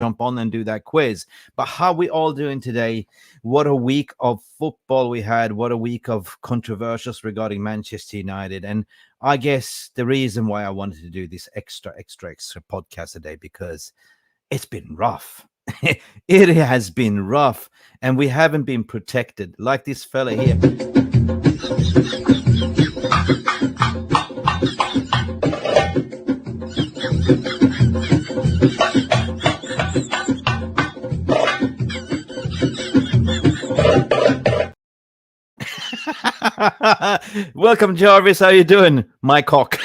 jump on and do that quiz. But how we all doing today? What a week of football we had. What a week of controversials regarding Manchester United. And I guess the reason why I wanted to do this extra podcast today, because it's been rough. It has been rough, and we haven't been protected like this fella here. Welcome, Jarvis. How you doing, my cock?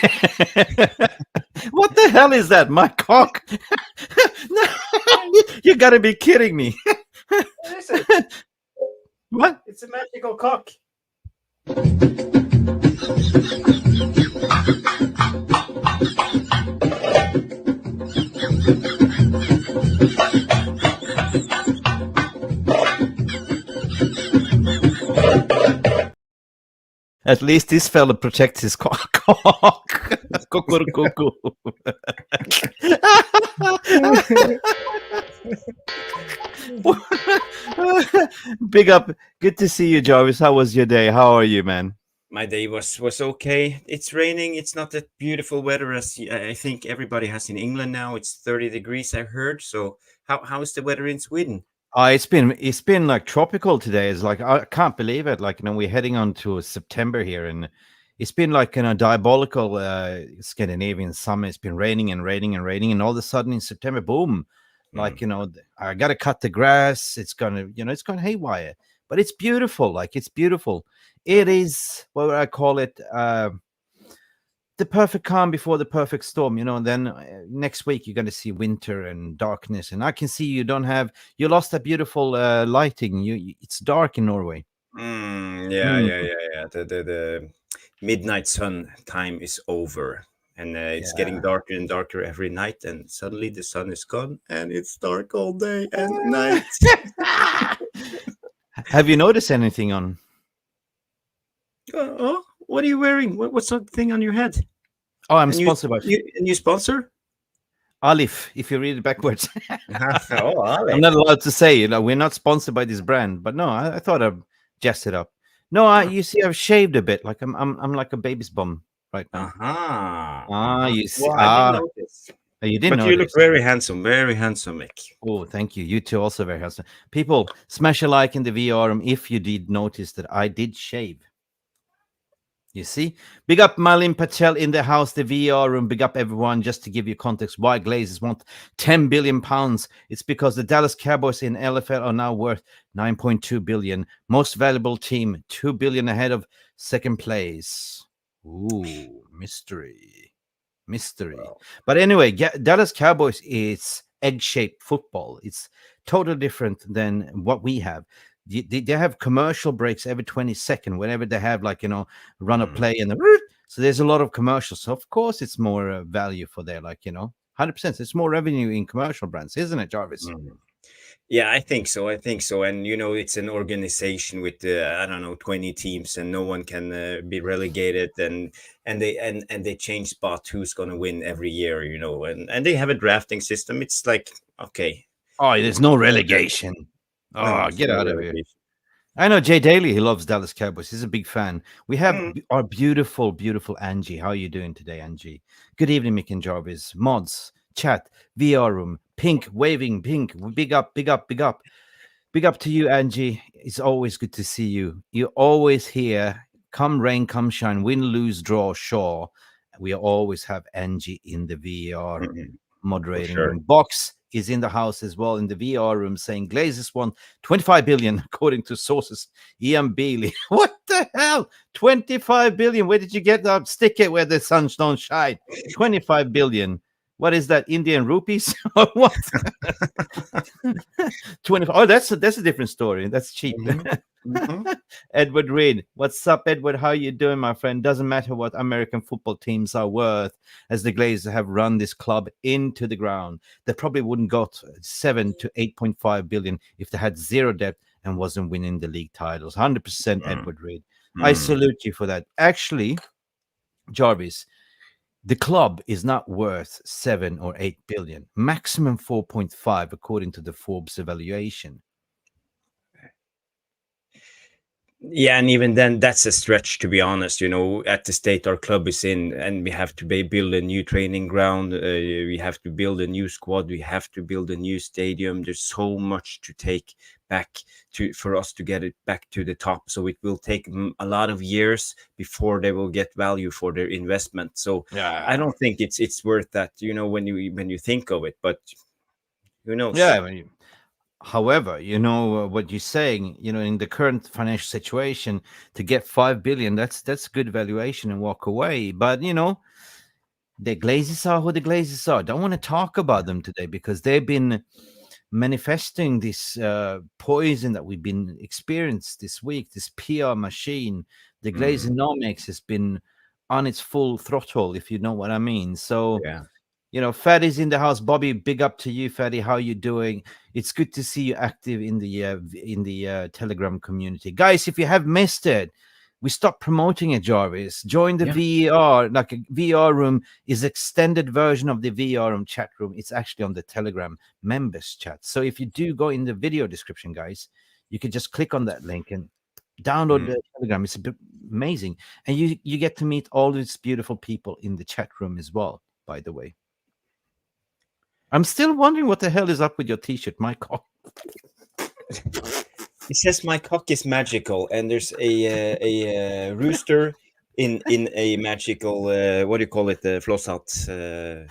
What the hell is that, my cock? No, you gotta be kidding me. What is it? What? It's a magical cock. At least this fella protects his cock. Cuckoo. Big up. Good to see you, Jarvis. How was your day? How are you, man? My day was okay. It's raining. It's not that beautiful weather as I think everybody has in England now. It's 30 degrees, I heard. So how is the weather in Sweden? It's been like tropical today. It's like I can't believe it. Like, we're heading on to September here, and it's been like diabolical Scandinavian summer. It's been raining and raining and raining, and all of a sudden in September, boom! Like I got to cut the grass. It's gonna haywire, but it's beautiful. Like, it's beautiful. It is what would I call it? The perfect calm before the perfect storm, and then next week you're going to see winter and darkness, and I can see you lost that beautiful lighting. It's dark in Norway. Yeah. The midnight sun time is over, and it's getting darker and darker every night, and suddenly the sun is gone, and it's dark all day and night. Have you noticed anything on? Oh, what are you wearing? What's that thing on your head? Oh, I'm sponsored by a new sponsor? Alif, if you read it backwards. Oh, Alif. I'm not allowed to say, we're not sponsored by this brand, but no, I thought I'd jest it up. No, you see, I've shaved a bit. Like I'm like a baby's bum right now. You see. Well, I didn't notice. You didn't But notice. you look very handsome, Mick. Oh, thank you. You too, also very handsome. People, smash a like in the VR room if you did notice that I did shave. You see? Big up Malin Patel in the house, the VR room. Big up everyone. Just to give you context, why Glazers want 10 billion pounds. It's because the Dallas Cowboys in LFL are now worth 9.2 billion. Most valuable team, 2 billion ahead of second place. Ooh, mystery. Wow. But anyway, Dallas Cowboys is egg-shaped football. It's totally different than what we have. They have commercial breaks every 20 seconds whenever they have run a play and so there's a lot of commercials. So of course it's more value for their 100%. It's more revenue in commercial brands, isn't it, Jarvis? Yeah, I think so. And it's an organization with 20 teams, and no one can be relegated. And they change spot who's going to win every year. And they have a drafting system. It's like, okay. Oh, there's no relegation. Oh, get out of here. I know Jay Daly, he loves Dallas Cowboys. He's a big fan. We have our beautiful, beautiful Angie. How are you doing today, Angie? Good evening, Mick and Jarvis. Mods, chat, VR room, pink, waving, pink. Big up, big up, big up. Big up to you, Angie. It's always good to see you. You're always here. Come rain, come shine, win, lose, draw, sure. We always have Angie in the VR moderating room. Box is in the house as well in the VR room, saying Glazers won 25 billion according to sources. Ian Bealey. What the hell? 25 billion. Where did you get that? Stick it where the sun don't shine. 25 billion. What is that? Indian rupees? Or what? 25. Oh, that's a different story. That's cheap. Edward Reed. What's up, Edward? How you doing, my friend? Doesn't matter what American football teams are worth, as the Glazers have run this club into the ground. They probably wouldn't got 7 to 8.5 billion if they had zero debt and wasn't winning the league titles. 100% Edward Reed. I salute you for that. Actually, Jarvis, The club is not worth 7 or 8 billion, maximum 4.5, according to the Forbes evaluation. Yeah, and even then, that's a stretch, to be honest. At the state our club is in, and we have to build a new training ground. We have to build a new squad. We have to build a new stadium. There's so much to take back for us to get it back to the top. So it will take a lot of years before they will get value for their investment. So I Yeah. don't think it's worth that. When you think of it, but who knows? Yeah. However, what you're saying, in the current financial situation, to get 5 billion, that's good valuation and walk away. But the Glazers are who the Glazers are. Don't want to talk about them today because they've been manifesting this poison that we've been experienced this week. This PR machine, the Glazonomics, has been on its full throttle, if you know what I mean. So Yeah. Fatty's in the house. Bobby, big up to you, Fatty. How you doing? It's good to see you active in the Telegram community, guys. If you have missed it, we stopped promoting it. Jarvis, join the VR. Like a VR room is extended version of the VR room chat room. It's actually on the Telegram members chat. So if you do go in the video description, guys, you can just click on that link and download the Telegram. It's amazing, and you get to meet all these beautiful people in the chat room as well. By the way. I'm still wondering what the hell is up with your T-shirt, my cock. It says my cock is magical, and there's a rooster in a magical what do you call it? Flosshatt.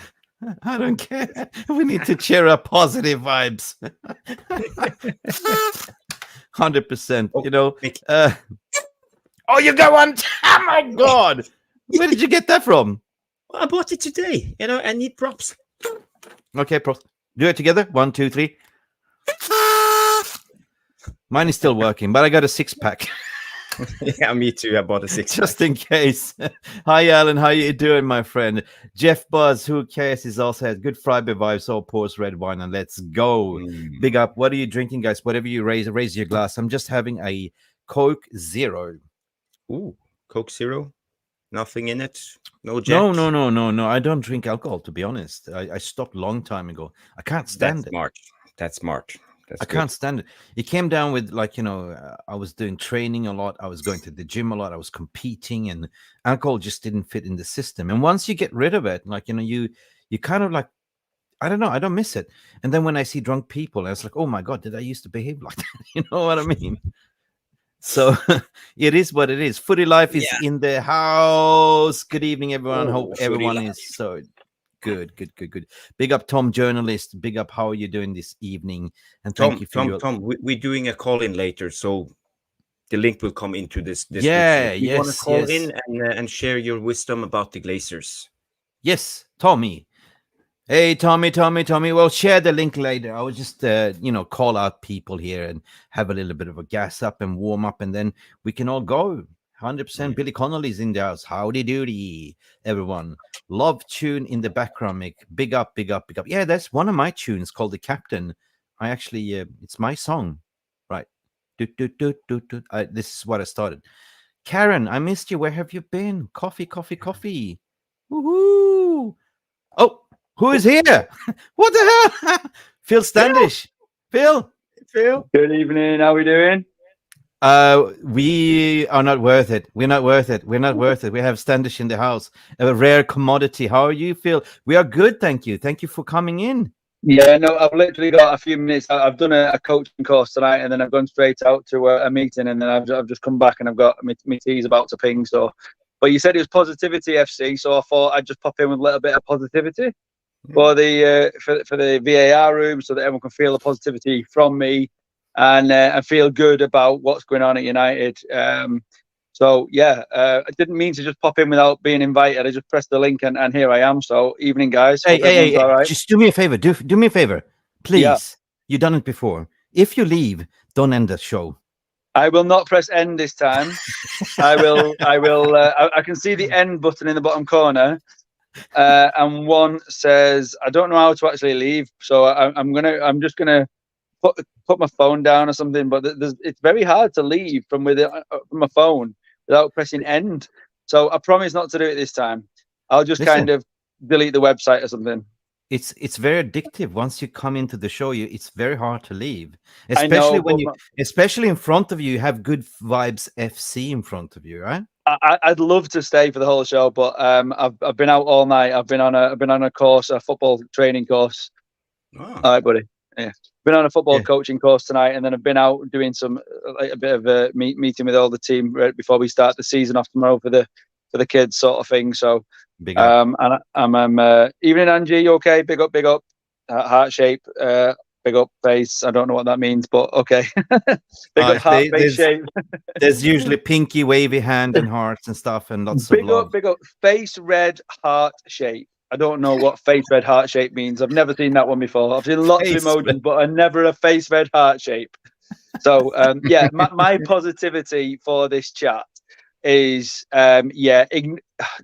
I don't care. We need to cheer up positive vibes. 100%. Oh, you go on. Oh my God. Where did you get that from? Well, I bought it today. I need props. Okay, props. Do it together. 1, 2, 3. Mine is still working, but I got a 6-pack. Yeah, me too. I bought a 6-pack. Just in case. Hi, Alan. How you doing, my friend? Jeff Buzz, who cares, is also had good Friday vibes. All pours red wine, and let's go. Big up. What are you drinking, guys? Whatever you raise your glass. I'm just having a Coke Zero. Ooh, Coke Zero. Nothing in it. No Jack. No. I don't drink alcohol, to be honest. I stopped long time ago. I can't stand it. That's smart. I can't stand it. It came down with I was doing training a lot. I was going to the gym a lot. I was competing, and alcohol just didn't fit in the system. And once you get rid of it, you kind of like, I don't know, I don't miss it. And then when I see drunk people, I was like, oh my God, did I used to behave like that? You know what I mean? So it is what it is. Footy Life is in the house. Good evening, everyone. Hope everyone is so good. Big up, Tom, journalist. Big up. How are you doing this evening? And thank you for Tom. We're doing a call in later, so the link will come into this. Yeah, you want to call in and share your wisdom about the Glazers? Yes, Tommy. Hey, Tommy. Well, share the link later. I will just, call out people here and have a little bit of a gas up and warm up, and then we can all go. 100%. Billy Connolly's in the house. Howdy doody, everyone. Love tune in the background, Mick. Big up. Yeah, that's one of my tunes called The Captain. I actually, it's my song, right? This is what I started. Karen, I missed you. Where have you been? Coffee. Woohoo! Oh, who is here? What the hell? Phil Standish. Phil. Good evening. How are we doing? We are not worth it. We're not worth it. We have Standish in the house, a rare commodity. How are you, Phil? We are good, thank you. Thank you for coming in. Yeah, no, I've literally got a few minutes. I've done a coaching course tonight, and then I've gone straight out to a meeting, and then I've just come back, and I've got my tea's about to ping. So, but you said it was Positivity FC, so I thought I'd just pop in with a little bit of positivity for the for the VAR room, so that everyone can feel the positivity from me and feel good about what's going on at United. So yeah, I didn't mean to just pop in without being invited. I just pressed the link and here I am. So evening, guys. Hey, all right. Just do me a favor. Do me a favor, please. Yeah. You've done it before. If you leave, don't end the show. I will not press end this time. I will. I can see the end button in the bottom corner, and one says, "I don't know how to actually leave." So I'm just gonna put my phone down or something. But it's very hard to leave from a phone without pressing end. So I promise not to do it this time. I'll just kind of delete the website or something. It's very addictive. Once you come into the show, it's very hard to leave. I know, Especially in front of you have Good Vibes FC in front of you, right? I'd love to stay for the whole show, but I've been out all night. I've been on a course, a football training course. Oh. All right, buddy. Yeah, been on a football coaching course tonight, and then I've been out doing some a bit of a meeting with all the team right before we start the season off tomorrow for the kids, sort of thing. So, big up. And I'm evening, Angie. You okay? Big up, heart shape. Big up face. I don't know what that means, but okay. Big up heart face shape. There's usually pinky, wavy hand and hearts and stuff, and lots of love. Big up face red heart shape. I don't know what face red heart shape means. I've never seen that one before. I've seen lots of emojis, but I never a face red heart shape. So my positivity for this chat is do you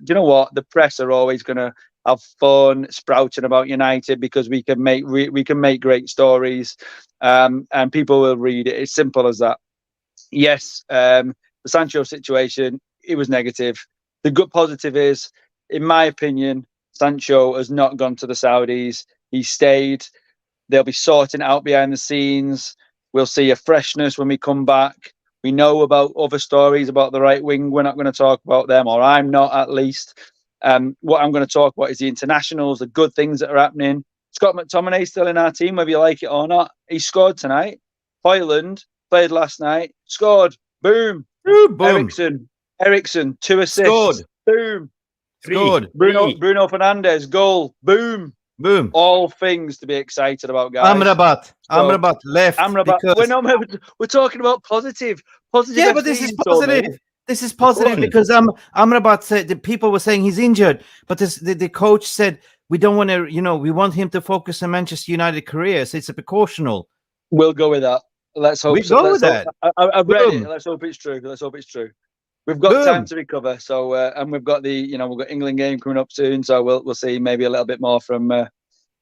know what? The press are always gonna have fun sprouting about United because we can make great stories, and people will read it. It's simple as that. Yes, the Sancho situation, it was negative. The good positive is, in my opinion, Sancho has not gone to the Saudis. He stayed. They'll be sorting out behind the scenes. We'll see a freshness when we come back. We know about other stories about the right wing. We're not going to talk about them, or I'm not at least. What I'm going to talk about is the internationals, the good things that are happening. Scott McTominay still in our team, whether you like it or not. He scored tonight. Hoyland played last night. Scored. Boom. Ooh, boom. Ericsson, 2 assists. Scored. Boom. Scored. Bruno Fernandes, goal. Boom. Boom. All things to be excited about, guys. Amrabat left. We're talking about positive. Yeah, but this is positive. This is positive because Amrabat said the people were saying he's injured, but the coach said we don't want to, we want him to focus on Manchester United career, so it's a precautional. We'll go with that. Let's hope. Go with that. I've read it. Let's hope it's true. We've got time to recover. So and we've got we've got England game coming up soon, so we'll see maybe a little bit more from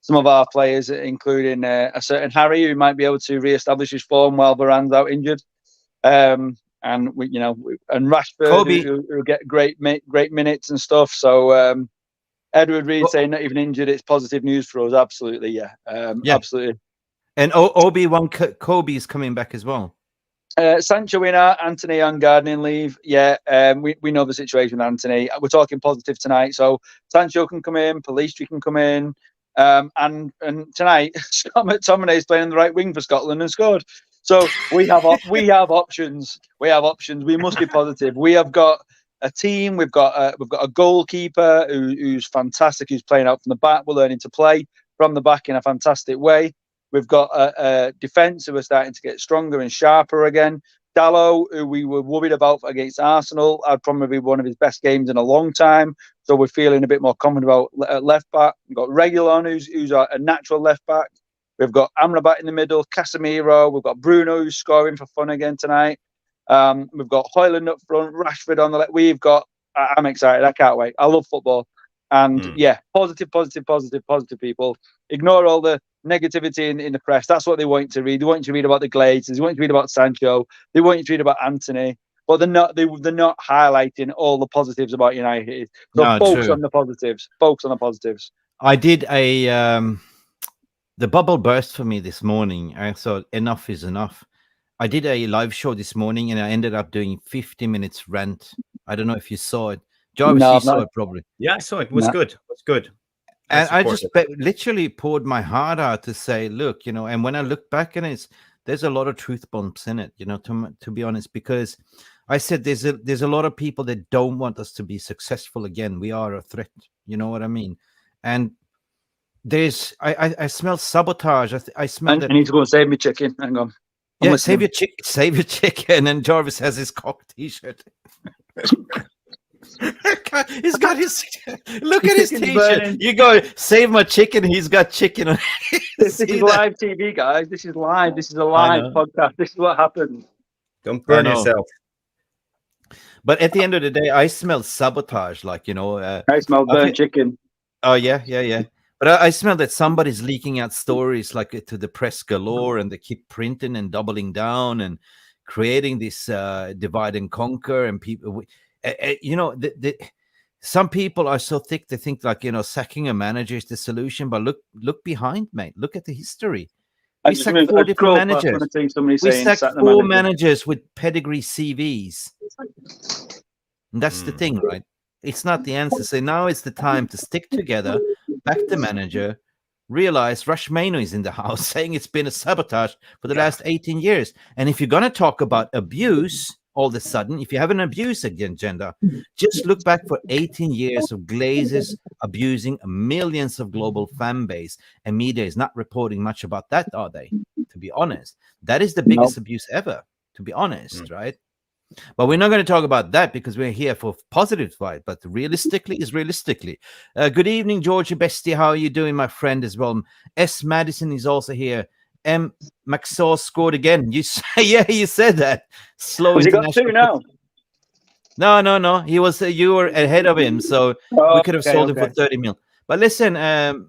some of our players, including a certain Harry who might be able to re-establish his form while Varane's out injured. And and Rashford who get great minutes and stuff. So Edward Reed saying not even injured, it's positive news for us. Absolutely, absolutely. And Obi-Wan Kobe is coming back as well. Sancho in out, Anthony on gardening leave. Yeah, we know the situation with Anthony. We're talking positive tonight, so Sancho can come in, Pellistri can come in, and tonight Scott McTominay is playing the right wing for Scotland and scored. So we have options. We must be positive. We have got a team. We've got a goalkeeper who's fantastic. Who's playing out from the back. We're learning to play from the back in a fantastic way. We've got a defence who are starting to get stronger and sharper again. Dalot, who we were worried about against Arsenal, had probably one of his best games in a long time. So we're feeling a bit more confident about left back. We've got Reguilon, who's a natural left back. We've got Amrabat in the middle, Casemiro. We've got Bruno, who's scoring for fun again tonight. We've got Hoyland up front, Rashford on the left. I'm excited. I can't wait. I love football. And positive people. Ignore all the negativity in the press. That's what they want you to read. They want you to read about the Glazers. They want you to read about Sancho. They want you to read about Anthony. But they're not highlighting all the positives about United. So focus on the positives. I did the bubble burst for me this morning. I thought enough is enough. I did a live show this morning and I ended up doing 50 minutes rant. I don't know if you saw it. Jarvis, you saw it probably. Yeah, I saw it. It was good. It was good. And I just literally poured my heart out to say, look, and when I look back at it, there's a lot of truth bombs in it, to be honest, because I said there's a lot of people that don't want us to be successful again. We are a threat. You know what I mean? And I smell sabotage. I smell that. I need to go and save me chicken. Hang on. Yeah, save your chicken. And Jarvis has his cock t-shirt. He's got his look at his t-shirt. Burning. You go save my chicken. He's got chicken on. This is live TV, guys. This is live. This is a live podcast. This is what happens. Don't burn yourself. But at the end of the day, I smell sabotage. I smell burnt chicken. Oh yeah. But I smell that somebody's leaking out stories to the press galore, and they keep printing and doubling down and creating this divide and conquer, and people. Some people are so thick they think like, sacking a manager is the solution. But look behind, mate. Look at the history. We sacked 4 different managers. We sacked 4 managers with pedigree CVs. And that's the thing, right? It's not the answer. So now it's the time to stick together, back the manager, realize Rush Mano is in the house saying it's been a sabotage for the last 18 years. And if you're going to talk about abuse, all of a sudden, if you have an abuse agenda, just look back for 18 years of Glazers abusing millions of global fan base. And media is not reporting much about that, are they? To be honest, that is the biggest abuse ever, to be honest, right? But we're not going to talk about that because we're here for positive fight. But realistically is realistically. Good evening, Georgie Bestie. How are you doing, my friend, as well? S. Madison is also here. M. Maxaw scored again. You said that. Slow. Has he got 2 now? No. He was. You were ahead of him, so we could have sold him for 30 mil. But listen,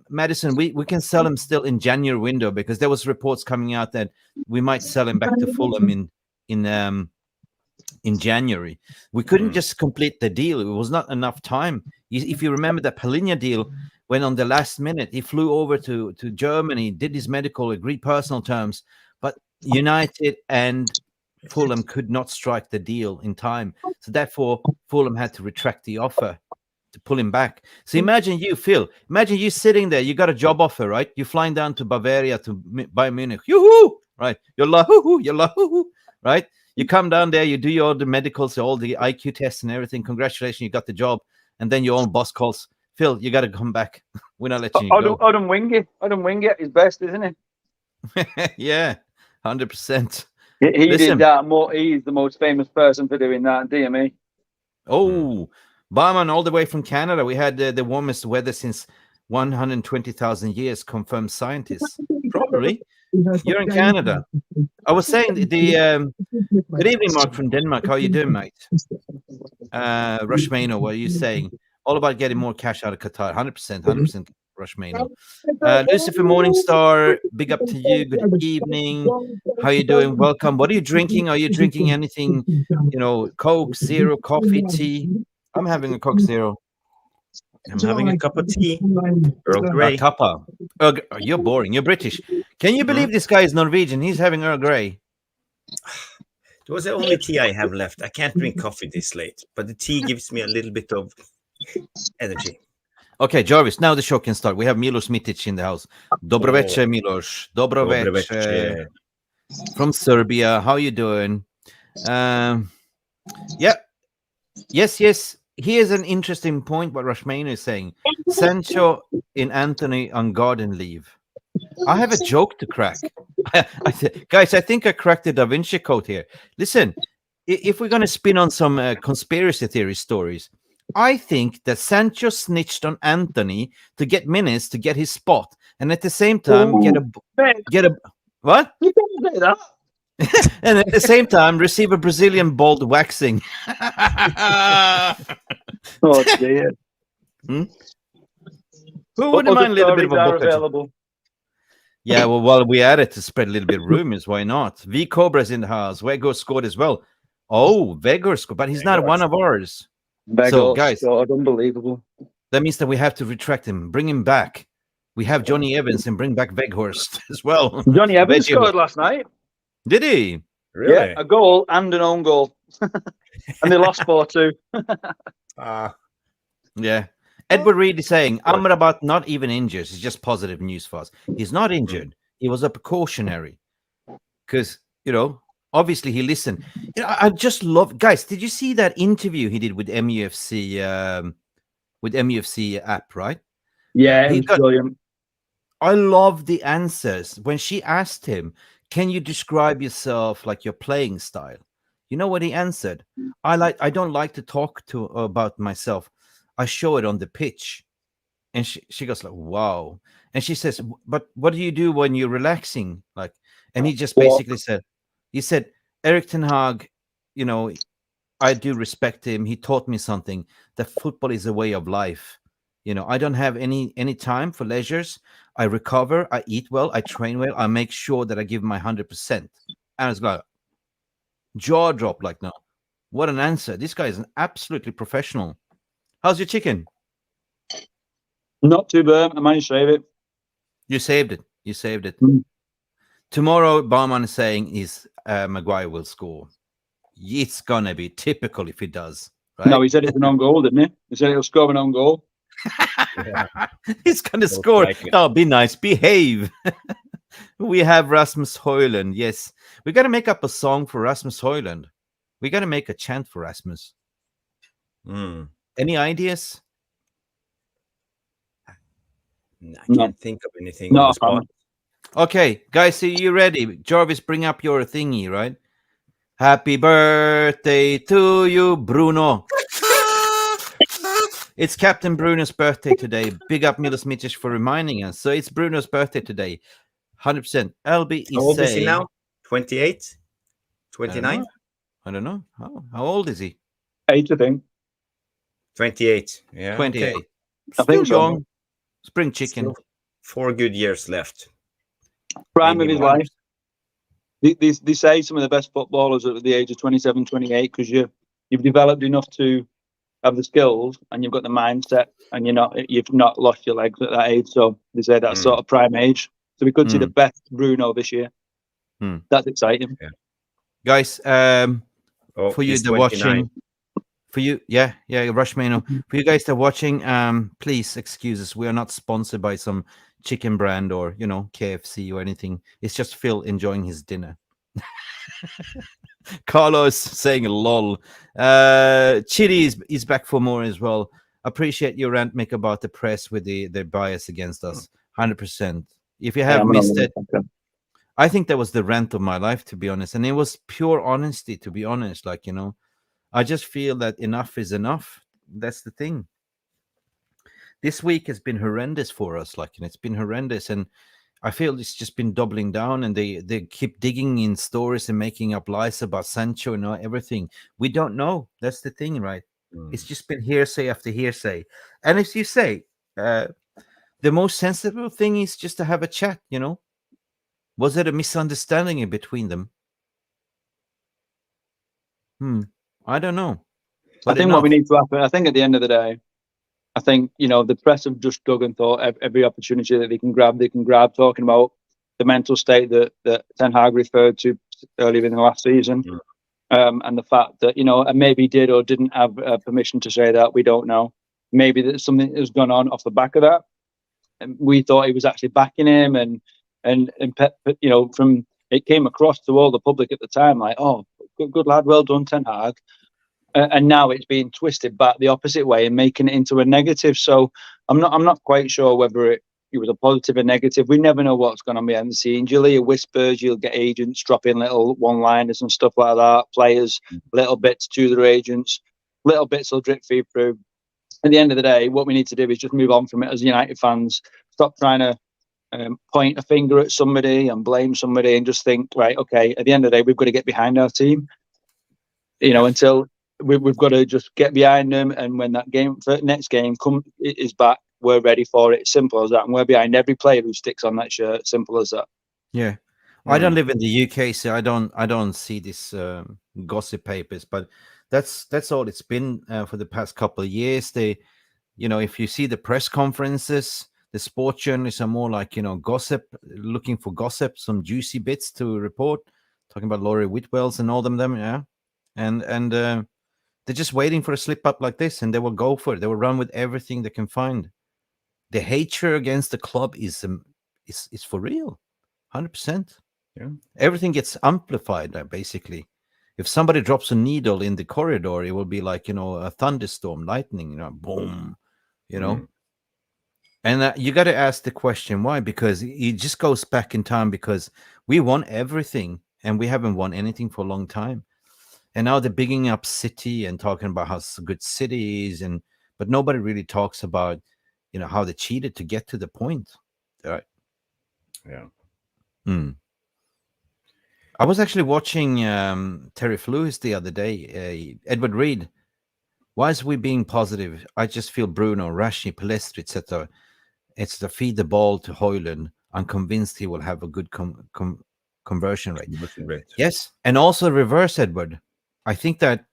Madison, we can sell him still in January window because there was reports coming out that we might sell him back to Fulham in January. We couldn't just complete the deal. It was not enough time. If you remember, the Palinha deal went on the last minute. He flew over to Germany, did his medical, agreed personal terms, but United and Fulham could not strike the deal in time. So therefore, Fulham had to retract the offer to pull him back. So imagine you, Phil. Imagine you sitting there. You got a job offer, right? You're flying down to Bavaria to Bayern Munich. Yoo-hoo! Right? You're la-hoo-hoo, right? You come down there, you do all the medicals, all the IQ tests and everything. Congratulations, you got the job. And then your own boss calls, Phil, you got to come back. We're not letting you go. Adam Wingate is best, isn't he? Yeah, 100%. He did that. He's the most famous person for doing that, DME. Oh, Barman, all the way from Canada. We had the warmest weather since 120,000 years, confirmed scientists. Probably. You're in Canada. I was saying good evening, Mark from Denmark. How are you doing, mate? Rushmano, what are you saying? All about getting more cash out of Qatar. 100% Rushmano. Lucifer Morningstar, big up to you. Good evening. How are you doing? Welcome. What are you drinking? Are you drinking anything, Coke, Zero, coffee, tea? I'm having a Coke Zero. I'm having a cup of tea. Earl Grey. A cuppa. You're boring. You're British. Can you believe this guy is Norwegian? He's having Earl Grey. It was the only tea I have left. I can't drink coffee this late, but the tea gives me a little bit of energy. Okay, Jarvis, now the show can start. We have Milos Mitic in the house. Dobro večer, Milos. Dobro večer. From Serbia. How you doing? Yeah. Yes. Here's an interesting point what Rushmano is saying. Sancho in Anthony on garden leave. I have a joke to crack. Guys, I think I cracked the Da Vinci Code here. Listen, if we're going to spin on some conspiracy theory stories, I think that Sancho snitched on Anthony to get minutes to get his spot, and at the same time get a what? You can't say that. And at the same time receive a Brazilian bald waxing. Oh dear. Who wouldn't mind a little bit of a book? Available. Yeah, well, while we at it to spread a little bit of rumors, why not? V Cobra's in the house. Vegor scored as well. Oh, Vegor scored, but he's not one of ours. So, guys, scored, unbelievable. That means that we have to retract him, bring him back. We have Johnny Evans and bring back Veghorst as well. Johnny Evans scored last night. Did he? Really? Yeah, a goal and an own goal. And they lost 4-2. Yeah. Edward Reed is saying, Amrabat not even injured. It's just positive news for us. He's not injured. He was a precautionary. Because, obviously he listened. I just love, guys, did you see that interview he did with MUFC, app, right? Yeah, he's brilliant. I love the answers. When she asked him, can you describe yourself, like your playing style? You know what he answered? I don't like to talk about myself. I show it on the pitch. And she goes like, wow. And she says, but what do you do when you're relaxing? And he just basically said, Eric Ten Hag, I do respect him. He taught me something, that football is a way of life. I don't have any time for leisures. I recover, I eat well, I train well, I make sure that I give my 100%. And I was like, jaw drop, no. What an answer. This guy is an absolutely professional. How's your chicken? Not too burnt. I managed to save it. You saved it. You saved it. Mm. Tomorrow, Barman is saying is Maguire will score. It's gonna be typical if he does. Right? No, he said it's an own goal, didn't he? He said he'll score an own goal. He's gonna Most score. likely. Oh, be nice, behave. We have Rasmus Højlund. Yes, we gotta make up a song for Rasmus Højlund. We gotta make a chant for Rasmus. Any ideas? I can't think of anything No, on the spot. Okay, guys, are you ready? Jarvis, bring up your thingy, right? Happy birthday to you, Bruno. It's Captain Bruno's birthday today. Big up Milos Mitic for reminding us. So it's Bruno's birthday today. 100%. LB How old is he saying- now? 28? I don't 29? know. I don't know. How old is he? 8, I think. 28. Yeah. 28. okay. I think Still so. young. Spring chicken. Still 4 good years left. Prime Maybe of his more. life. They say some of the best footballers are at the age of 27, 28 because you've developed enough to have the skills and you've got the mindset and you've not lost your legs at that age. So they say that's sort of prime age. So we could see the best Bruno this year. That's exciting. Yeah. Guys, Oh, for you he's that are 29. watching, for you, Rushmano, for you guys that are watching, please excuse us. We are not sponsored by some chicken brand or KFC or anything. It's just Phil enjoying his dinner. Carlos saying lol. Chitty is back for more as well. Appreciate your rant, Mick, about the press with the bias against us. 100%. If you have missed it, I think that was the rant of my life, to be honest. And it was pure honesty, to be honest. I just feel that enough is enough. That's the thing. This week has been horrendous for us. It's been horrendous. And I feel it's just been doubling down, and they keep digging in stories and making up lies about Sancho and everything. We don't know. That's the thing, right? It's just been hearsay after hearsay. And as you say, the most sensible thing is just to have a chat, Was it a misunderstanding in between them? I don't know. I think what we need to happen, I think at the end of the day, I think, the press have just dug and thought every opportunity that they can grab, talking about the mental state that Ten Hag referred to earlier in the last season. And the fact that, and maybe did or didn't have permission to say that, we don't know. Maybe there's something has gone on off the back of that. And we thought he was actually backing him and from it came across to all the public at the time, like, oh, good lad, well done, Ten Hag. And now it's being twisted back the opposite way and making it into a negative. So I'm not quite sure whether it was a positive or negative. We never know what's going on behind the scenes. You'll hear whispers, you'll get agents dropping little one-liners and stuff like that. Players, little bits to their agents, little bits will drip feed through. At the end of the day, what we need to do is just move on from it as United fans. Stop trying to point a finger at somebody and blame somebody, and just think, right, okay, at the end of the day, we've got to get behind our team. Until we've got to just get behind them, and when that next game is back, we're ready for it. Simple as that. And we're behind every player who sticks on that shirt. Simple as that. Yeah. I don't live in the UK, so I don't see this gossip papers, but that's all it's been for the past couple of years. They, if you see the press conferences, the sports journalists are more like, gossip, looking for gossip, some juicy bits to report, talking about Laurie Whitwells and all them, yeah. And they're just waiting for a slip up like this, and they will go for it. They will run with everything they can find. The hatred against the club is for real, 100%. Yeah, everything gets amplified basically. If somebody drops a needle in the corridor, it will be like a thunderstorm, lightning, boom, And you got to ask the question why, because it just goes back in time, because we won everything and we haven't won anything for a long time. And now they're bigging up City and talking about how good City is, but nobody really talks about, how they cheated to get to the point. Right? Yeah. I was actually watching Terry Lewis the other day. Edward Reed. Why is we being positive? I just feel Bruno, Rashi, Palestri, etc. It's to feed the ball to Højlund. I'm convinced he will have a good conversion rate. Yes, and also reverse, Edward. I think that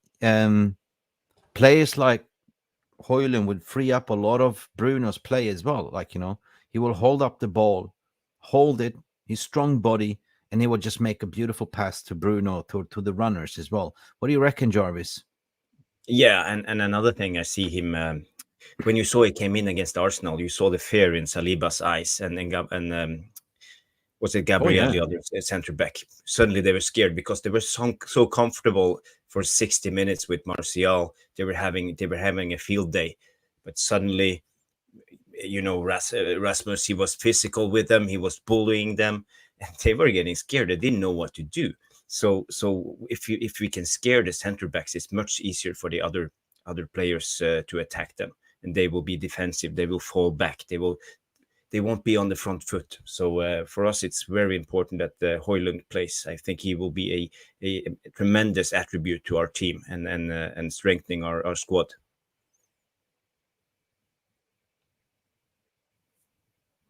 players like Højlund would free up a lot of Bruno's play as well. Like, he will hold up the ball, hold it, his strong body, and he will just make a beautiful pass to Bruno, to the runners as well. What do you reckon, Jarvis? Yeah, and another thing I see him when you saw he came in against Arsenal, you saw the fear in Saliba's eyes, and was it Gabriel, the other center back? Suddenly they were scared because they were so comfortable for 60 minutes with Martial. They were having a field day, but suddenly, Rasmus, he was physical with them, he was bullying them, and they were getting scared. They didn't know what to do. So if we can scare the center backs, it's much easier for the other players to attack them, and they will be defensive. They will fall back. They won't be on the front foot. So for us, it's very important that Højlund plays. I think he will be a tremendous attribute to our team and strengthening our squad.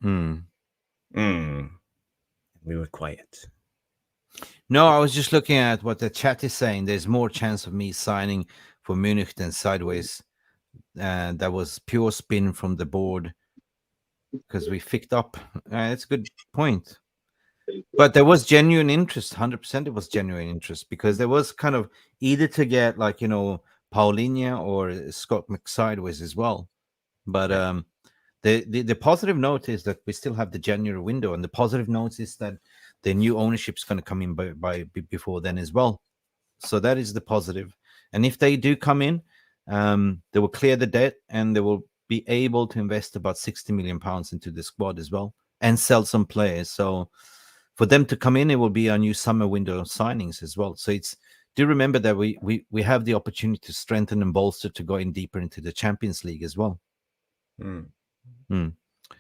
We were quiet. No, I was just looking at what the chat is saying. There's more chance of me signing for Munich than sideways. That was pure spin from the board because we picked up. It's a good point. But there was genuine interest. 100% it was genuine interest because there was kind of either to get like, Paulinho or Scott McSideways as well. But the positive note is that we still have the January window, and the positive note is that the new ownership is going to come in by before then as well. So that is the positive. And if they do come in, they will clear the debt and they will be able to invest about 60 million pounds into the squad as well and sell some players. So for them to come in, it will be our new summer window signings as well. So do remember that we have the opportunity to strengthen and bolster to go in deeper into the Champions League as well.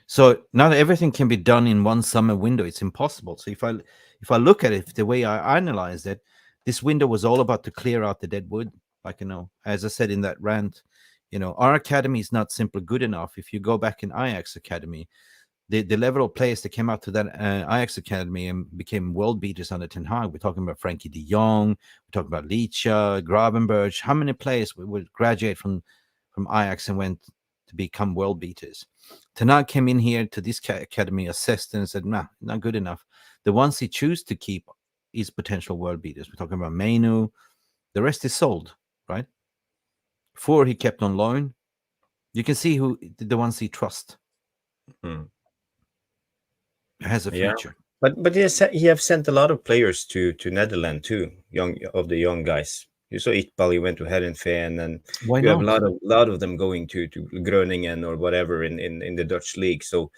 So now that everything can be done in one summer window, it's impossible. So if I look at it the way I analyze it, this window was all about to clear out the dead wood. Like, as I said in that rant, our academy is not simply good enough. If you go back in Ajax academy, the level of players that came out to that Ajax academy and became world beaters under Ten Hag, we're talking about Frankie de Jong, we're talking about Licha, Gravenberch. How many players would graduate from Ajax and went to become world beaters? Ten Hag came in here to this academy, assessed and said, nah, not good enough. The ones he choose to keep is potential world beaters. We're talking about Mainu. The rest is sold, right? 4 he kept on loan. You can see who the ones he trusts. Has a future. But he have sent a lot of players to Netherlands too, the young guys. You saw Iqbal, went to Herenveen, and you have a lot of them going to Groningen or whatever in the Dutch league. So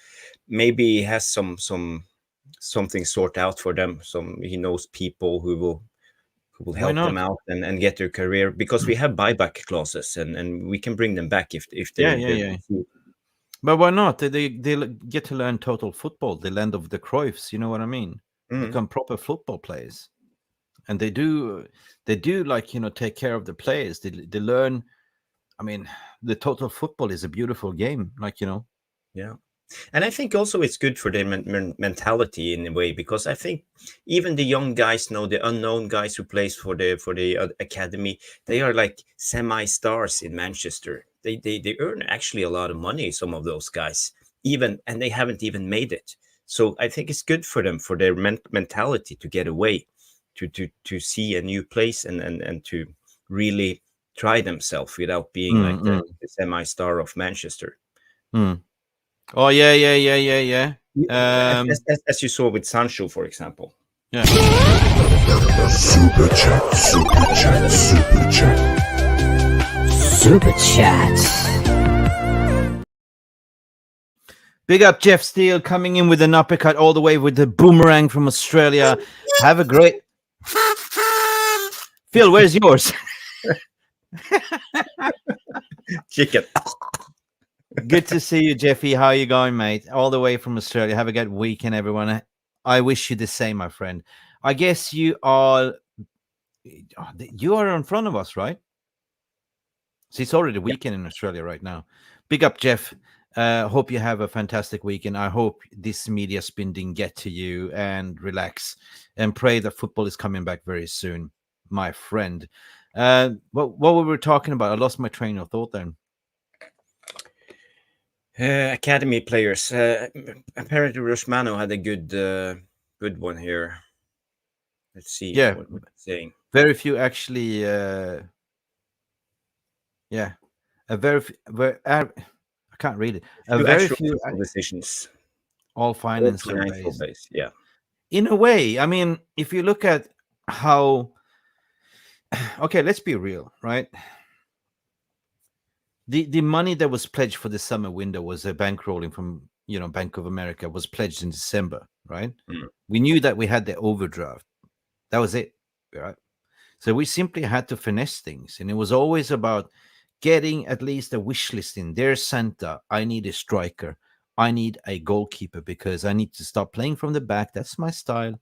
maybe he has something sort out for them. He knows people who will help them out and get their career, because we have buyback clauses and we can bring them back if they But why not? They get to learn total football, the land of the Cruyffs. You know what I mean? Become proper football players, and they do like take care of the players. They learn. I mean, the total football is a beautiful game, like Yeah. And I think also it's good for their mentality in a way, because I think even the young guys know, the unknown guys who plays for the academy, they are like semi-stars in Manchester. They earn actually a lot of money, some of those guys, and they haven't even made it. So I think it's good for them, for their mentality to get away, to see a new place and to really try themselves without being like the semi-star of Manchester. Oh yeah. As you saw with Sancho, for example. Yeah. Super chat. Big up Jeff Steele coming in with an uppercut all the way with the boomerang from Australia. Have a great Phil, where's yours? Chicken. Good to see you, Jeffy. How are you going, mate? All the way from Australia. Have a good weekend, everyone. I wish you the same, my friend. I guess you are in front of us, right? So it's already weekend in Australia right now. Big up, Jeff. Hope you have a fantastic weekend. I hope this media spin didn't get to you, and relax and pray that football is coming back very soon, my friend. What we were talking about, I lost my train of thought then. Academy players. Apparently, Rosmano had a good one here. Let's see. Yeah. What am I saying? Very few actually. Yeah, a very, I can't read it. A very Actual few football decisions. all finance Financial surveys. base. Yeah. In a way, I mean, if you look at how, okay, let's be real, right? The money that was pledged for the summer window was a bankrolling from Bank of America, was pledged in December, right? We knew that we had the overdraft. That was it, right? So we simply had to finesse things, and it was always about getting at least a wish list in. There's Santa. I need a striker. I need a goalkeeper because I need to start playing from the back. That's my style.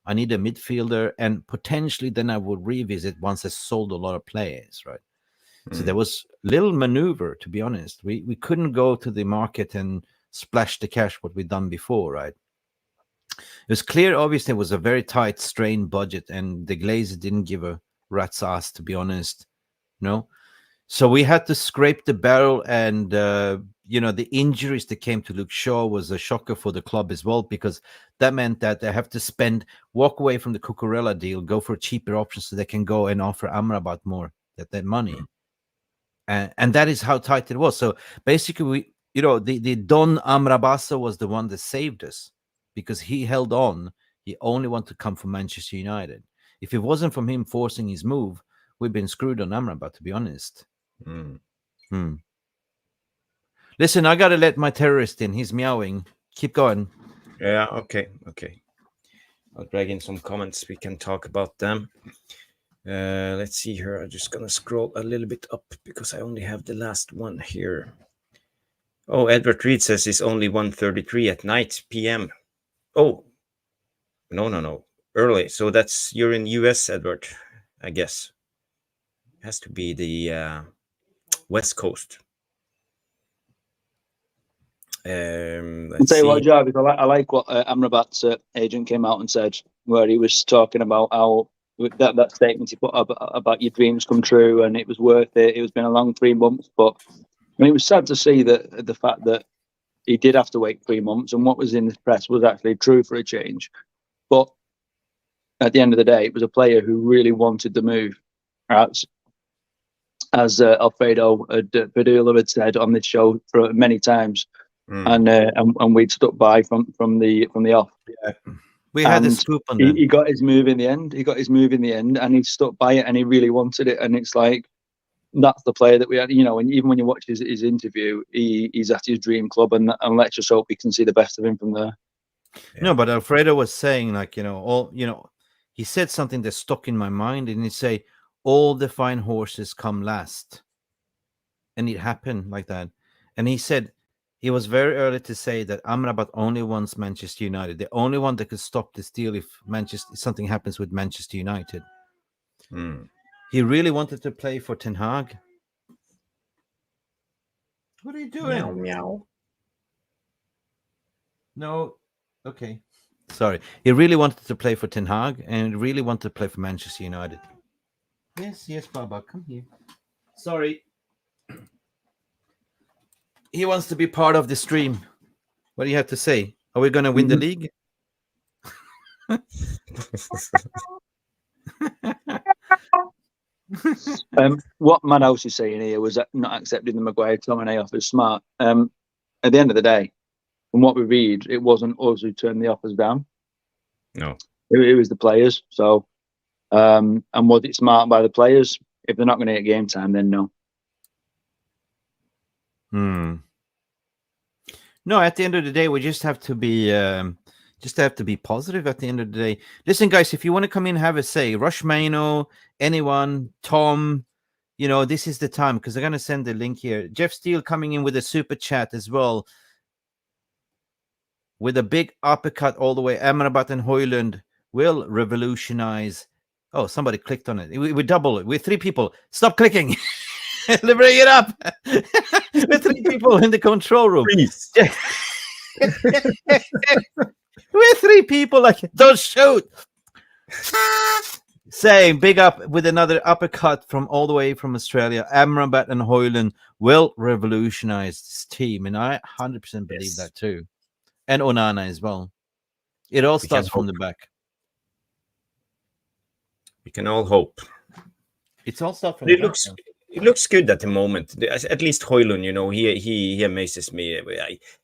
I need a midfielder, and potentially then I would revisit once I sold a lot of players, right? So there was little maneuver, to be honest. We couldn't go to the market and splash the cash what we'd done before, right? It was clear, obviously, it was a very tight, strained budget, and the Glazers didn't give a rat's ass, to be honest. No, so we had to scrape the barrel, and the injuries that came to Luke Shaw was a shocker for the club as well, because that meant that they have to walk away from the Cucurella deal, go for cheaper options so they can go and offer Amrabat more that money. And that is how tight it was. So basically, the Don Amrabasa was the one that saved us because he held on. He only wanted to come from Manchester United. If it wasn't from him forcing his move, we've been screwed on Amrabat, to be honest. Listen, I got to let my terrorist in. He's meowing. Keep going. Yeah, okay. I'll drag in some comments. We can talk about them. Let's see here. I'm just going to scroll a little bit up because I only have the last one here. Oh, Edward Reed says it's only 1:33 at night p.m. Oh, no. Early. So you're in US, Edward, I guess. It has to be the West Coast. I'll tell you what, Jarvis, I like what Amrabat's agent came out and said, where he was talking about how that statement he put about your dreams come true and it was worth it. It was been a long 3 months, but it was sad to see that the fact that he did have to wait 3 months, and what was in the press was actually true for a change. But at the end of the day, it was a player who really wanted the move. As Alfredo Padula had said on this show for many times. And we'd stuck by from the off. Yeah. We had a scoop on that. He got his move in the end. And he stuck by it, and he really wanted it. And it's like that's the player that we had. And even when you watch his interview, he's at his dream club, and let's just hope we can see the best of him from there. Yeah. No, but Alfredo was saying he said something that stuck in my mind, and he say all the fine horses come last, and it happened like that. And he said. He was very early to say that Amrabat only wants Manchester United. The only one that could stop this deal if something happens with Manchester United. He really wanted to play for Ten Hag. What are you doing? Meow, meow. No. Okay. Sorry. He really wanted to play for Ten Hag and really wanted to play for Manchester United. Yes, Baba. Come here. Sorry. He wants to be part of the stream. What do you have to say? Are we going to win the league? What Madhouse is saying here was not accepting the Maguire-Tomine offer smart. At the end of the day, from what we read, it wasn't us who turned the offers down. No. It was the players. So, and was it smart by the players? If they're not going to get game time, then no. No, at the end of the day, we just have to be positive at the end of the day. Listen, guys, if you want to come in and have a say, Rushmano, anyone, Tom, this is the time because they're going to send the link here. Jeff Steele coming in with a super chat as well. With a big uppercut all the way. Amrabat and Højlund will revolutionize. Oh, somebody clicked on it. We double it. We're 3 people. Stop clicking. Bring it up. With 3 people in the control room. Please. We're 3 people. Like, don't shoot. Saying big up with another uppercut from all the way from Australia. Amrabat and Højlund will revolutionize this team, and I 100% believe that too. And Onana as well. It all starts from the back. We can all hope. It's all stuff from it looks good at the moment. At least Højlund, he amazes me.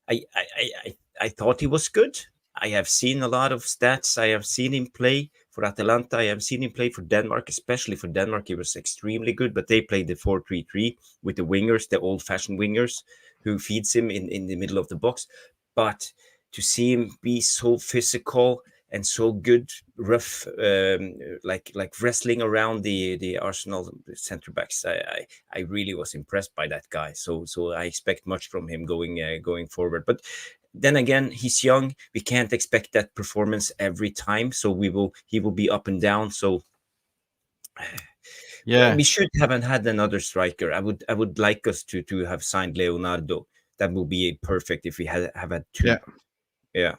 I thought he was good. I have seen a lot of stats. I have seen him play for Atalanta. I have seen him play for Denmark, especially for Denmark. He was extremely good, but they played the 4-3-3 with the wingers, the old-fashioned wingers, who feeds him in the middle of the box. But to see him be so physical and so good, rough, like wrestling around the Arsenal center backs, I really was impressed by that guy. So I expect much from him going forward. But then again, he's young. We can't expect that performance every time. So he will be up and down. So yeah, we should haven't had another striker. I would like us to have signed Leonardo. That would be perfect if we have had two. Yeah.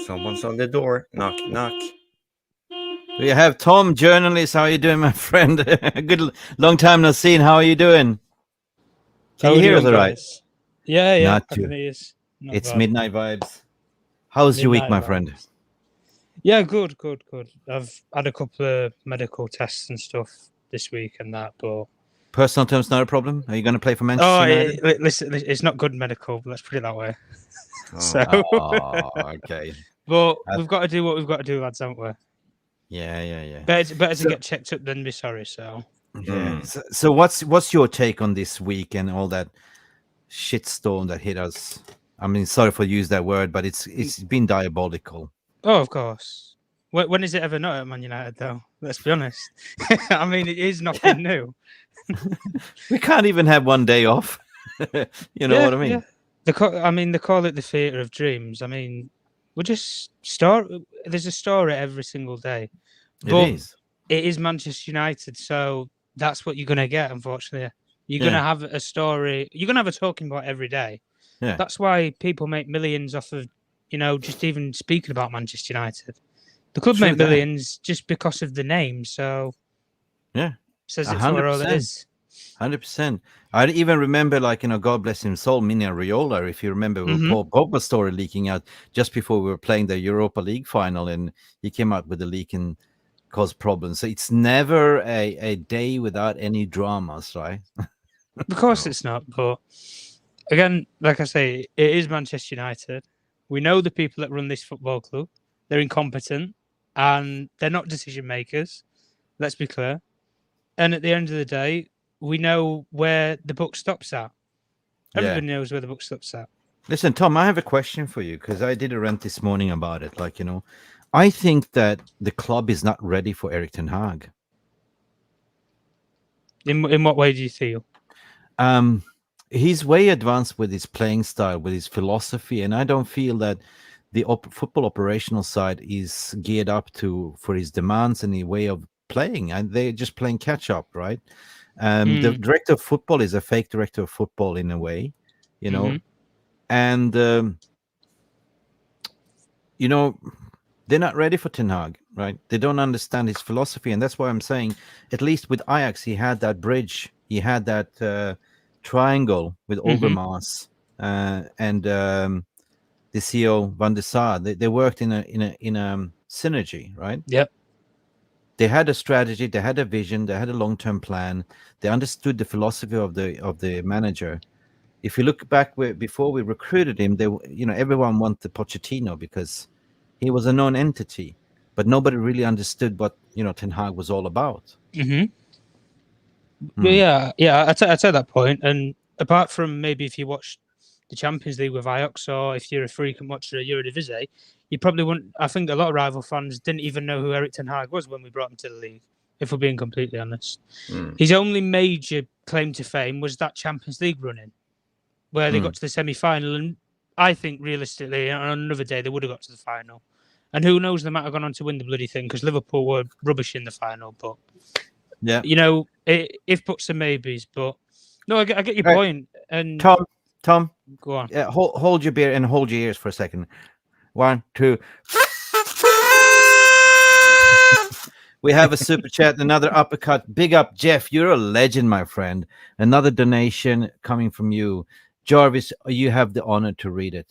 Someone's on the door. Knock, knock. We have Tom, journalist. How are you doing, my friend? Good long time no seen. How are you doing? Can you hear us all right? Yeah, Not I can hear you. It's bad. midnight vibes. How's your week, my Midnight friend? vibes. Yeah, good. I've had a couple of medical tests and stuff this week and that, but Personal terms, not a problem. Are you going to play for Manchester United? listen, it's not good medical. Let's put it that way. Okay. But we've got to do what we've got to do, lads, haven't we? Yeah. Better to get checked up than be sorry. So yeah. So what's your take on this week and all that shitstorm that hit us? I mean, sorry for use that word, but it's been diabolical. Oh, of course. When is it ever not at Man United, though? Let's be honest. I mean, it is nothing new. We can't even have one day off. You know what I mean? Yeah. They call it the theatre of dreams. I mean, we just start. There's a story every single day. But it is Manchester United, so that's what you're going to get, unfortunately. You're going to have a story. You're going to have a talking about every day. Yeah. That's why people make millions off of, just even speaking about Manchester United. The club make millions just because of the name, so says it for all it is. 100%. I even remember, God bless him soul, Mini Raiola, if you remember, Paul Pogba's story leaking out just before we were playing the Europa League final, and he came out with the leak and caused problems. So it's never a day without any dramas, right? Of course it's not, but again, like I say, it is Manchester United. We know the people that run this football club. They're incompetent and they're not decision makers. Let's be clear. And at the end of the day, we know where the book stops at. Everybody knows where the book stops at. Listen, Tom, I have a question for you because I did a rant this morning about it. I think that the club is not ready for Erik ten Hag. In what way do you feel? He's way advanced with his playing style, with his philosophy, and I don't feel that the football operational side is geared up for his demands and the way of playing, and they're just playing catch up, right? The director of football is a fake director of football in a way, and they're not ready for Ten Hag, right? They don't understand his philosophy, and that's why I'm saying, at least with Ajax, he had that bridge, he had that triangle with Overmars and the CEO Van der Sar. They worked in a synergy, right? Yep. They had a strategy, they had a vision, they had a long-term plan. They understood the philosophy of the manager. If you look back before we recruited him, everyone wanted Pochettino because he was a known entity, but nobody really understood what Ten Hag was all about. Yeah, I'd say that point. And apart from maybe if you watch the Champions League with Ajax, or if you're a frequent watcher of Eredivisie, you probably wouldn't. I think a lot of rival fans didn't even know who Erik ten Hag was when we brought him to the league, if we're being completely honest. His only major claim to fame was that Champions League run-in, where they got to the semi-final, and I think realistically, on another day, they would have got to the final. And who knows, they might have gone on to win the bloody thing, because Liverpool were rubbish in the final, but if puts and maybes, but no, I get your point. And Tom, go on. Hold your beer and hold your ears for a second. 1, 2. We have a super chat, another uppercut. Big up, Jeff. You're a legend, my friend. Another donation coming from you. Jarvis, you have the honor to read it.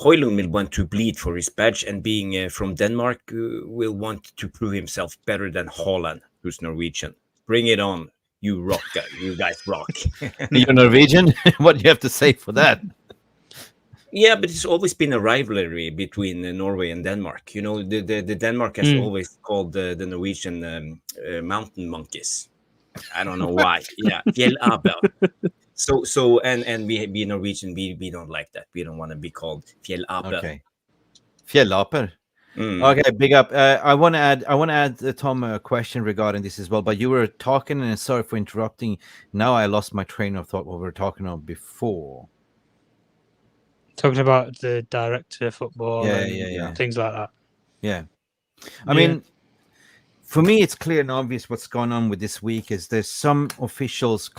Højlund will want to bleed for his badge, and being from Denmark, will want to prove himself better than Haaland, who's Norwegian. Bring it on. You rock, you guys rock. You're Norwegian? What do you have to say for that? Yeah, but it's always been a rivalry between Norway and Denmark. You know, the Denmark has always called the Norwegian mountain monkeys. I don't know why. Yeah, fjellaper. So and we Norwegian, we don't like that. We don't want to be called fjellaper. Okay. Fjellaper. Okay, big up. I want to add Tom a question regarding this as well. But you were talking, and sorry for interrupting. Now I lost my train of thought. What we were talking about before. Talking about the director football, yeah. things like that. Yeah, I mean, for me, it's clear and obvious what's going on with this week. Is there's some officials,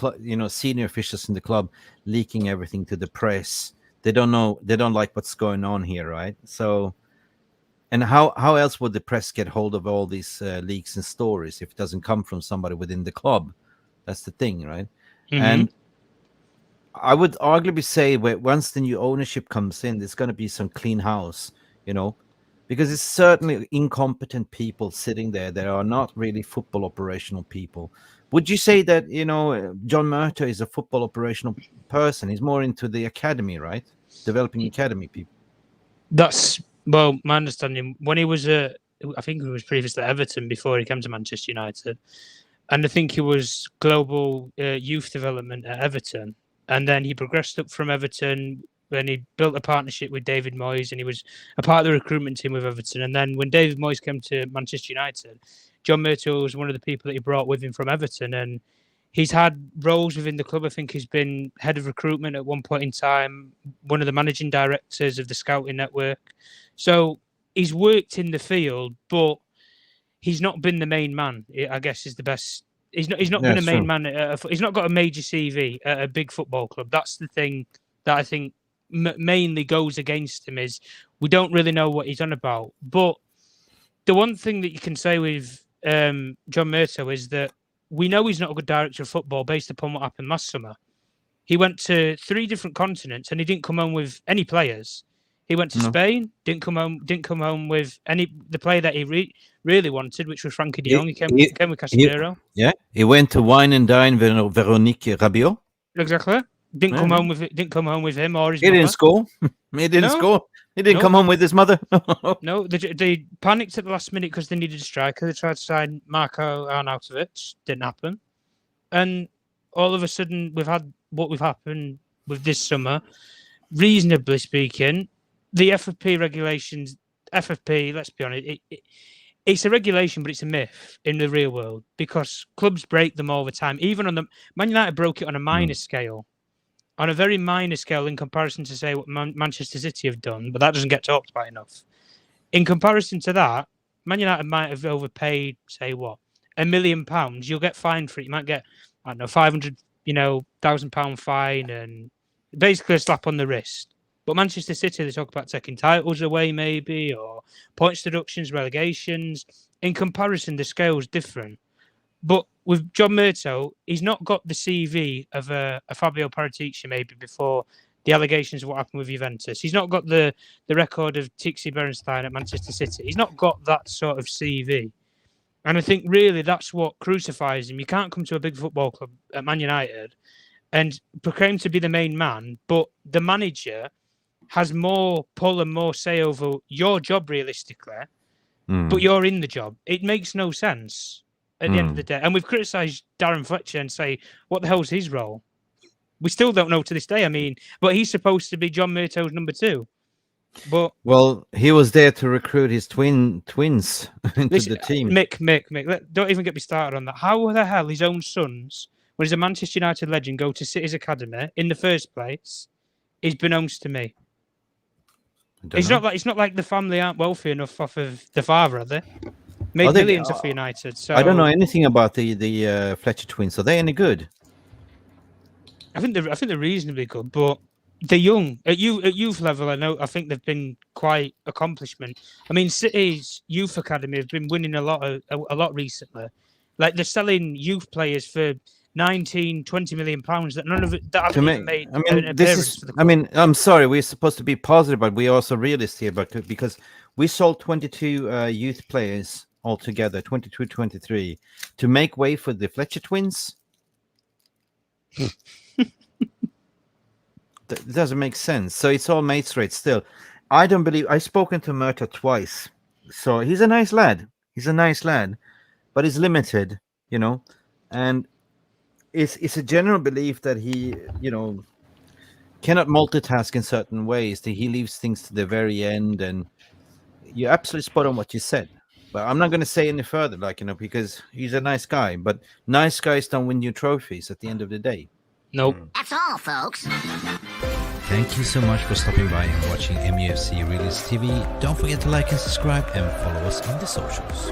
senior officials in the club, leaking everything to the press. They don't know. They don't like what's going on here, right? So, and how else would the press get hold of all these leaks and stories if it doesn't come from somebody within the club? That's the thing, right? Mm-hmm. And I would arguably say once the new ownership comes in, there's going to be some clean house, because it's certainly incompetent people sitting there that are not really football operational people. Would you say that, John Murtough is a football operational person? He's more into the academy, right? Developing academy people. That's, well, my understanding. When he was I think he was previously at Everton before he came to Manchester United. And I think he was global youth development at Everton. And then he progressed up from Everton when he built a partnership with David Moyes, and he was a part of the recruitment team with Everton. And then when David Moyes came to Manchester United, John Murtough was one of the people that he brought with him from Everton. And he's had roles within the club. I think he's been head of recruitment at one point in time, one of the managing directors of the scouting network. So he's worked in the field, but he's not been the main man, I guess, is the best. He's not been a main man. He's not got a major CV at a big football club. That's the thing that I think mainly goes against him, is we don't really know what he's on about. But the one thing that you can say with John Murtough is that we know he's not a good director of football based upon what happened last summer. He went to 3 different continents and he didn't come home with any players. He went to Spain, didn't come home with the player that he really wanted, which was Frankie de Jong. He came with Casemiro. He went to wine and dine with Veronique Rabiot. Exactly. Didn't come home with him or his mother. Didn't score. He didn't score. He didn't come home with his mother. No, they panicked at the last minute because they needed a striker. They tried to sign Marko Arnautovic. Didn't happen. And all of a sudden, we've had what we've happened with this summer. Reasonably speaking, the FFP regulations, let's be honest, it's a regulation, but it's a myth in the real world because clubs break them all the time. Even on the Man United broke it on a minor scale, on a very minor scale in comparison to, say, what Manchester City have done, but that doesn't get talked about enough. In comparison to that, Man United might have overpaid, say, what, £1 million. You'll get fined for it. You might get, I don't know, £500,000 fine and basically a slap on the wrist. But Manchester City, they talk about taking titles away, maybe, or points deductions, relegations. In comparison, the scale's different. But with John Murtough, he's not got the CV of a Fabio Paratici maybe before the allegations of what happened with Juventus. He's not got the record of Tixi Berenstein at Manchester City. He's not got that sort of CV. And I think really that's what crucifies him. You can't come to a big football club at Man United and proclaim to be the main man, but the manager has more pull and more say over your job realistically, but you're in the job. It makes no sense at the end of the day. And we've criticised Darren Fletcher and say, what the hell's his role? We still don't know to this day. I mean, but he's supposed to be John Murtough's number 2. But he was there to recruit his twins into the team. Mick, don't even get me started on that. How the hell his own sons, when he's a Manchester United legend, go to City's academy in the first place is beknownst to me. It's not like the family aren't wealthy enough off of the father, are they? Made millions off United. So I don't know anything about the Fletcher twins. Are they any good? I think they're reasonably good, but they're young at youth level. I think they've been quite accomplishment. I mean, City's youth academy have been winning a lot recently. Like they're selling youth players for 19-20 million pounds that none of it that haven't even made an appearance for the club. I mean, I'm sorry, we're supposed to be positive, but we're also realist here. But because we sold 22 youth players altogether, 22, 23, to make way for the Fletcher twins. That doesn't make sense. So it's all mates rate still. I don't believe I've spoken to Murta twice. So he's a nice lad. But he's limited, you know, and it's a general belief that he, you know, cannot multitask in certain ways. That he leaves things to the very end, and you're absolutely spot on what you said. But I'm not going to say any further, like, you know, because he's a nice guy. But nice guys don't win you trophies at the end of the day. Nope. That's all, folks. Thank you so much for stopping by and watching MUFC Realist TV. Don't forget to like and subscribe and follow us on the socials.